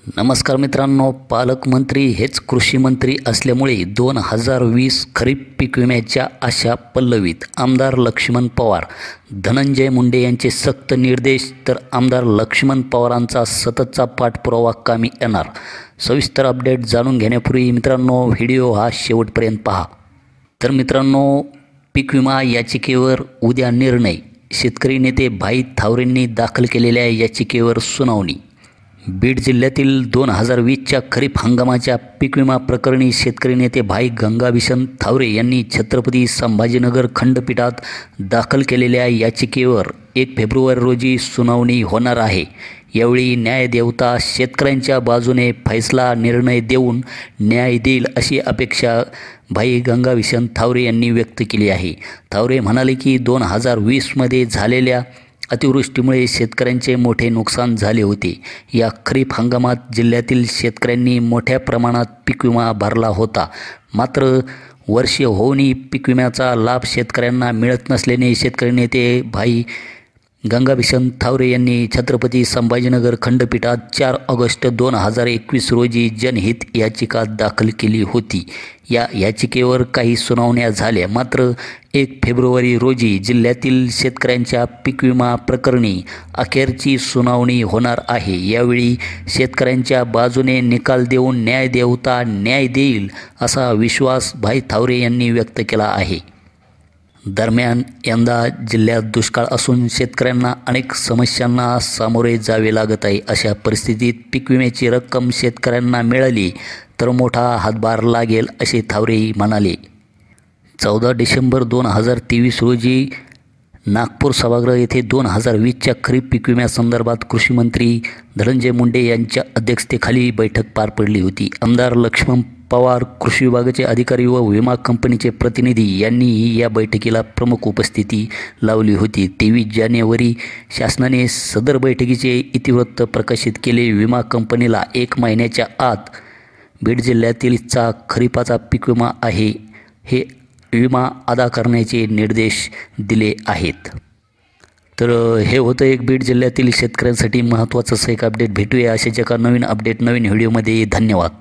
नमस्कार मित्रांनो, पालकमंत्री हेच कृषी मंत्री असल्यामुळे 2020 खरीप पीक विम्याच्या आशा पल्लवीत. आमदार लक्ष्मण पवार, धनंजय मुंडे यांचे सक्त निर्देश, तर आमदार लक्ष्मण पवारांचा सततचा पाठपुरावा कामी येणार. सविस्तर अपडेट जाणून घेण्यापूर्वी मित्रांनो, व्हिडिओ हा शेवटपर्यंत पहा. तर मित्रांनो, पीक विमा याचिकेवर उद्या निर्णय. शेतकरी नेते भाई थावरेंनी दाखल केलेल्या याचिकेवर सुनावणी. बीड जिल्ह्यातील 2020च्या खरीप हंगामाच्या पीक विमा प्रकरणी शेतकरी नेते भाई गंगाभिषण थावरे यांनी छत्रपती संभाजीनगर खंडपीठात दाखल केलेल्या याचिकेवर 1 फेब्रुवारी रोजी सुनावणी होणार आहे. यावेळी न्यायदेवता शेतकऱ्यांच्या बाजूने फैसला निर्णय देऊन न्याय देईल अशी अपेक्षा भाई गंगाभिषण थावरे यांनी व्यक्त केली आहे. थावरे म्हणाले की 2020मध्ये झालेल्या अतिवृष्टीमुळे शेतकऱ्यांचे मोठे नुकसान झाले होते. या खरीप हंगामात जिल्ह्यातील शेतकऱ्यांनी मोठ्या प्रमाणात पीक विमा भरला होता. मात्र वर्ष होऊनही पीक विम्याचा लाभ शेतकऱ्यांना मिळत नसल्याने शेतकरी नेते भाई गंगाभिषण थावरे यांनी छत्रपती संभाजीनगर खंडपीठात 4 ऑगस्ट 2021 रोजी जनहित याचिका दाखल केली होती. या याचिकेवर काही सुनावण्या झाल्या, मात्र 1 फेब्रुवारी रोजी जिल्ह्यातील शेतकऱ्यांच्या पीक विमा प्रकरणी अखेरची सुनावणी होणार आहे. यावेळी शेतकऱ्यांच्या बाजूने निकाल देऊन न्यायदेवता न्याय देईल असा विश्वास भाई थावरे यांनी व्यक्त केला आहे. दरम्यान यंदा जिल्ह्यात दुष्काळ असून शेतकऱ्यांना अनेक समस्यांना सामोरे जावे लागत आहे. अशा परिस्थितीत पीक विम्याची रक्कम शेतकऱ्यांना मिळाली तर मोठा हातभार लागेल असे थावरे म्हणाले. 14 डिसेंबर 2023 रोजी नागपूर सभागृह येथे 2020च्या खरीप पीक विम्यासंदर्भात कृषी मंत्री धनंजय मुंडे यांच्या अध्यक्षतेखाली बैठक पार पडली होती. आमदार लक्ष्मण पवार, कृषी विभागाचे अधिकारी व विमा कंपनीचे प्रतिनिधी यांनीही या बैठकीला प्रमुख उपस्थिती लावली होती. 23 जानेवारी शासनाने सदर बैठकीचे इतिवृत्त प्रकाशित केले. विमा कंपनीला 1 महिन्याच्या आत बीड जिल्ह्यातीलचा खरीपाचा पीक विमा आहे हे विमा अदा करण्याचे निर्देश दिले आहेत. तर हे होतं एक बीड जिल्ह्यातील शेतकऱ्यांसाठी महत्त्वाचं असं एक अपडेट. भेटूया अशाच एका नवीन अपडेट नवीन व्हिडिओमध्ये. धन्यवाद.